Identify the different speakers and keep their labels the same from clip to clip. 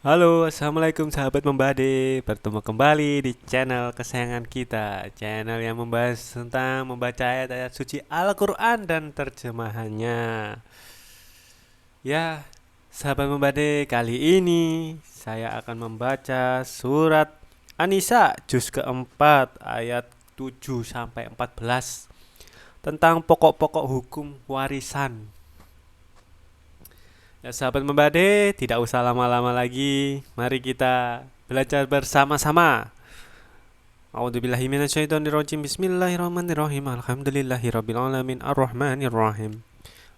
Speaker 1: Halo, assalamualaikum sahabat Membade. Bertemu kembali di channel kesayangan kita, channel yang membahas tentang membaca ayat-ayat suci Al-Quran dan terjemahannya. Ya, sahabat Membade, kali ini saya akan membaca surat An-Nisa juz keempat ayat 7 sampai 14 tentang pokok-pokok hukum warisan. Ya, sahabat Membade, tidak usah lama-lama lagi. Mari kita belajar bersama-sama. A'udzubillahi minasyaitonirrajim. Bismillahirrahmanirrahim. Alhamdulillahirabbil alamin arrahmanirrahim.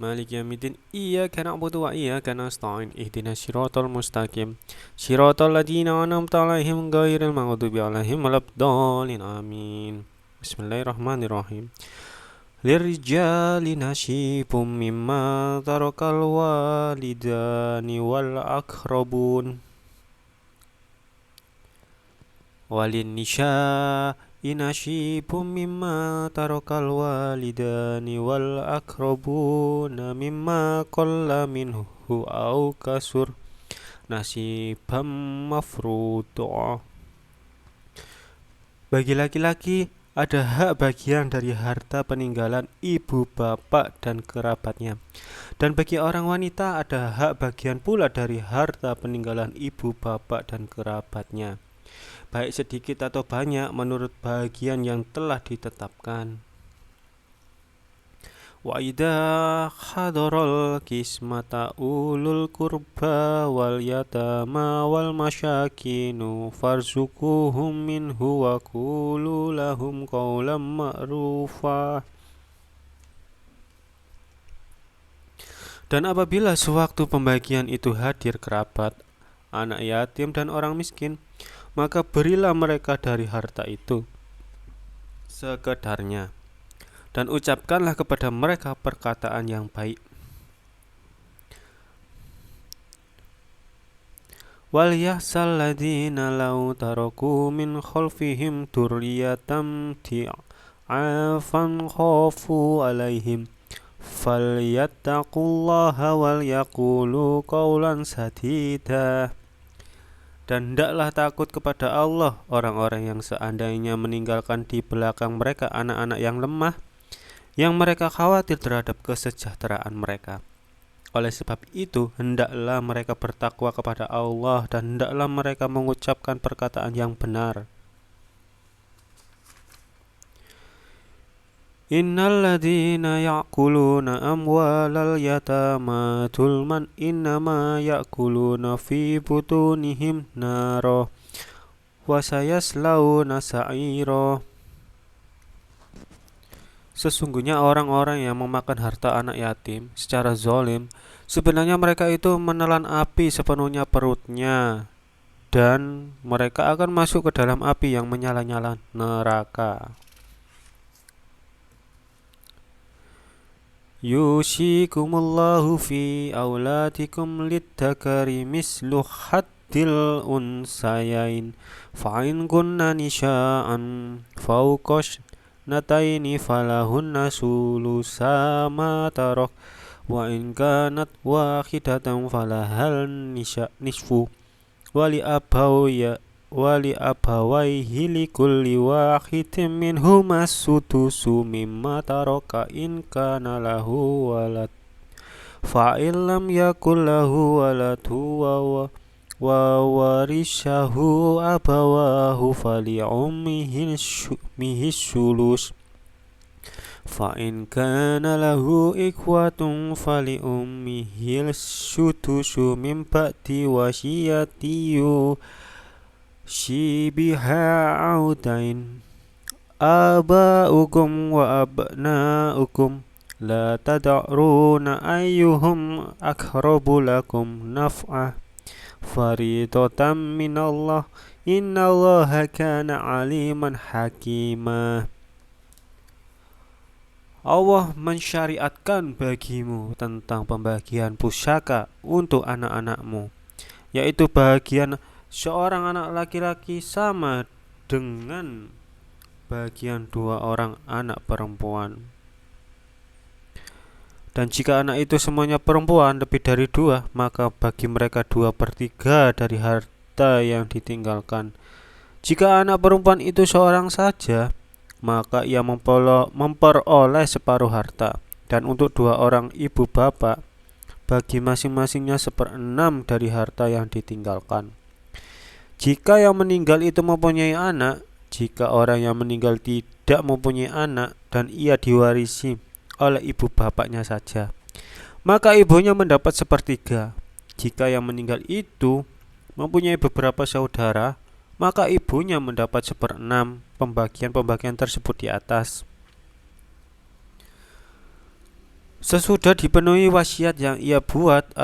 Speaker 1: Maliki yaumiddin. Iyyaka na'budu wa iyyaka nasta'in. Ihdinas shiratal mustaqim. Shiratal ladzina an'amta 'alaihim ghairil maghdubi 'alaihim waladdallin. Amin. Bismillahirrahmanirrahim. Lirijali nasibum mimma tarakal walidani wal akrabun walin nisa'i nasibum mimma tarakal walidani wal akrabuna mimma qalla minhu au kasur nasibam mafruḍa. Bagi laki-laki ada hak bagian dari harta peninggalan ibu bapak dan kerabatnya. Dan bagi orang wanita ada hak bagian pula dari harta peninggalan ibu bapak dan kerabatnya, baik sedikit atau banyak menurut bagian yang telah ditetapkan. Wa idza hadaral qismata ulul qurba wal yatama wal masyakinu farzuquhum minhu wa qulu lahum qawlan ma'rufa. Dan apabila sewaktu pembagian itu hadir kerabat, anak yatim dan orang miskin, maka berilah mereka dari harta itu sekedarnya, dan ucapkanlah kepada mereka perkataan yang baik. Wal yahsal ladzina law taraku min khalfihim dzurriyyatan dha'afan khafu 'alaihim falyattaqullaha wal yaqulu qawlan sadida. Dan hendaklah takut kepada Allah orang-orang yang seandainya meninggalkan di belakang mereka anak-anak yang lemah, yang mereka khawatir terhadap kesejahteraan mereka. Oleh sebab itu, hendaklah mereka bertakwa kepada Allah dan hendaklah mereka mengucapkan perkataan yang benar. Innal ladzina ya'kuluna amwalal yatama zulman innama ya'kuluna fi butunihim nara wa sayaslawna sa'ira. Sesungguhnya orang-orang yang memakan harta anak yatim secara zalim, sebenarnya mereka itu menelan api sepenuhnya perutnya, dan mereka akan masuk ke dalam api yang menyala-nyala, neraka. Yusikumullahu fi auladikum lidzakari mislu haddil unsayain fa'in kunna nisa'an fawqa nataini falahunna sulusa ma tarak wa in kanat wahidatan falahal nisfu wali abawaihi likulli wahidin minhuma sudusu mimma taraka in kana lahu walad fa illam yakul lahu walad wa warishahu abawahu fali ummihi sulus fa in kana lahu ikhwatun fali ummihi sudusu min ba'di wasiyati shibiha audain aba'ukum wa abna'ukum la tad'runa ayyuhum aqrabu lakum naf'ah faridatan minallah innallaha kana aliman hakima. Allah mensyariatkan bagimu tentang pembagian pusaka untuk anak-anakmu, yaitu bagian seorang anak laki-laki sama dengan bagian dua orang anak perempuan. Dan jika anak itu semuanya perempuan lebih dari dua, maka bagi mereka 2/3 dari harta yang ditinggalkan. Jika anak perempuan itu seorang saja, maka ia memperoleh separuh harta. Dan untuk 2 orang ibu bapak, bagi masing-masingnya 1/6 dari harta yang ditinggalkan. Jika yang meninggal itu mempunyai anak, jika orang yang meninggal tidak mempunyai anak dan ia diwarisi oleh ibu bapaknya saja, maka ibunya mendapat 1/3. Jika yang meninggal itu mempunyai beberapa saudara, maka ibunya mendapat 1/6 pembagian-pembagian tersebut di atas. Sesudah dipenuhi wasiat yang ia buat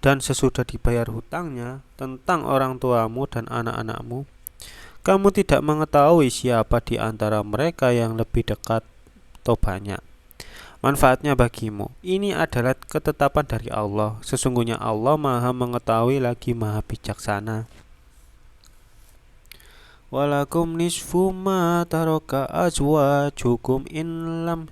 Speaker 1: dan sesudah dibayar hutangnya tentang orang tuamu dan anak-anakmu, kamu tidak mengetahui siapa di antara mereka yang lebih dekat atau banyak manfaatnya bagimu. Ini adalah ketetapan dari Allah. Sesungguhnya Allah Maha mengetahui lagi Maha bijaksana. Walakum nisfu ma taraka azwajukum in lam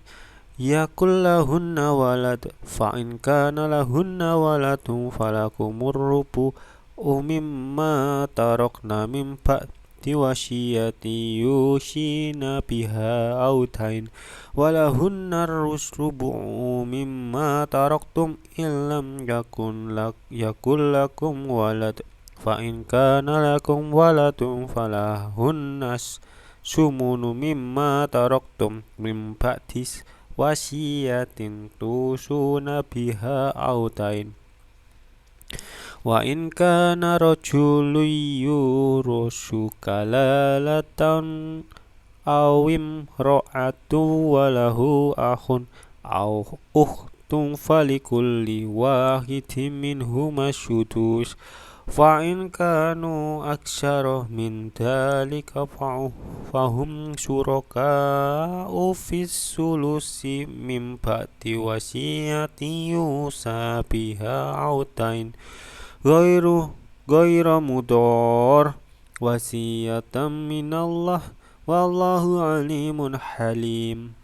Speaker 1: yakul lahunna walad fa in kana lahunna waladun falakumur rubu mimma tarakna min ba'di wasiyati yushina biha autain walahunna rubu mimma taraktum illam yakul lakum walad fa in kana lakum waladun falahunna sumunu mimma taraktum min ba'di wasiyatin tusuna biha autain wa in kana rajulun yurusu kalalatan awim ro'atu walahu akhun aw ukhtun falikulli wahidin minhuma sudus fa in kanu aksara min dhalika fahum syuraka'u fis sulusi min ba'di wasiyati yusa biha autain ghairu mudor wasiyatan minallah wallahu alimun halim.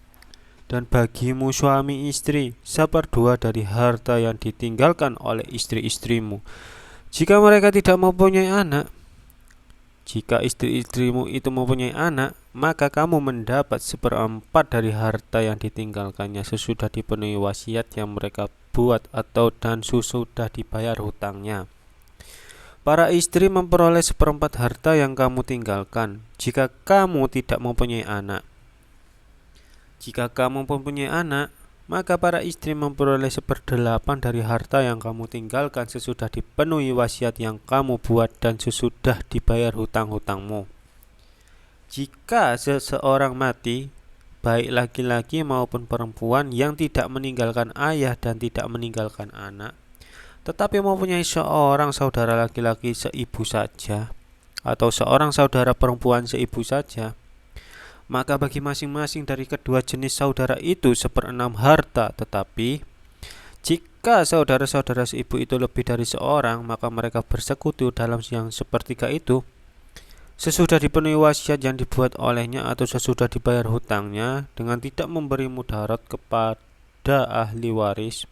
Speaker 1: Dan bagimu suami istri 1/2 dari harta yang ditinggalkan oleh istri-istrimu jika mereka tidak mempunyai anak. Jika istri-istrimu itu mempunyai anak, maka kamu mendapat 1/4 dari harta yang ditinggalkannya sesudah dipenuhi wasiat yang mereka buat atau dan sesudah dibayar hutangnya. Para istri memperoleh 1/4 harta yang kamu tinggalkan jika kamu tidak mempunyai anak. Jika kamu mempunyai anak, maka para istri memperoleh 1/8 dari harta yang kamu tinggalkan sesudah dipenuhi wasiat yang kamu buat dan sesudah dibayar hutang-hutangmu. Jika seseorang mati, baik laki-laki maupun perempuan yang tidak meninggalkan ayah dan tidak meninggalkan anak, tetapi mempunyai seorang saudara laki-laki seibu saja atau seorang saudara perempuan seibu saja, maka bagi masing-masing dari kedua jenis saudara itu 1/6 harta. Tetapi jika saudara-saudara seibu itu lebih dari seorang, maka mereka bersekutu dalam yang 1/3 itu sesudah dipenuhi wasiat yang dibuat olehnya atau sesudah dibayar hutangnya dengan tidak memberi mudarat kepada ahli waris.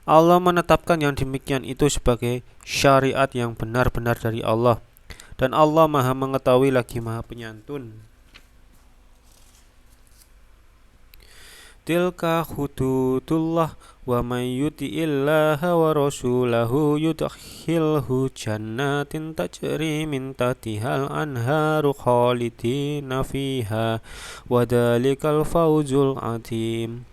Speaker 1: Allah menetapkan yang demikian itu sebagai syariat yang benar-benar dari Allah, dan Allah Maha mengetahui lagi Maha penyantun. Tilka hududullah wa may yuti'illaha wa rasulahu yudkhilhu jannatin tajri min tahtihal anharu khalidina fiha wa dzalikal fawzul 'adzim.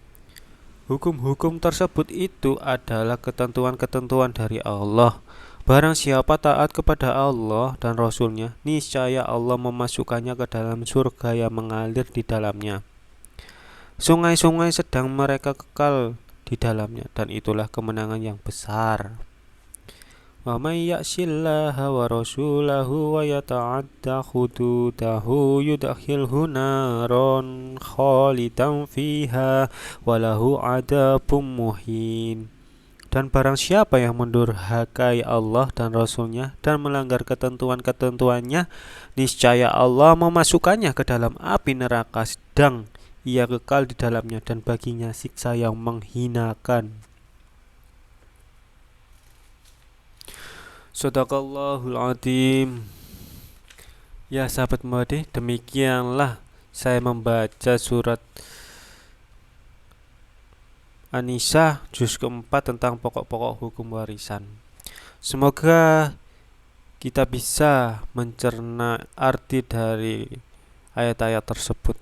Speaker 1: Hukum-hukum tersebut itu adalah ketentuan-ketentuan dari Allah. Barang siapa taat kepada Allah dan Rasulnya, niscaya Allah memasukkannya ke dalam surga yang mengalir di dalamnya sungai-sungai sedang mereka kekal di dalamnya, dan itulah kemenangan yang besar. Wa may ya'sillaha wa rasulahu wa yata'adda hududahu yudkhilhu naron khalidan fiha wa lahu 'adzabun muhin. Dan barang siapa yang mendurhakai Allah dan Rasulnya dan melanggar ketentuan-ketentuannya, niscaya Allah memasukkannya ke dalam api neraka sedang ia kekal di dalamnya dan baginya siksa yang menghinakan. Shadaqallahul Adzim. Ya sahabat Muhadi, demikianlah saya membaca surat An-Nisa juz keempat tentang pokok-pokok hukum warisan. Semoga kita bisa mencerna arti dari ayat-ayat tersebut.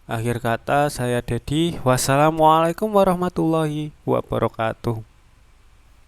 Speaker 1: Akhir kata, saya Dedi. Wassalamualaikum warahmatullahi wabarakatuh.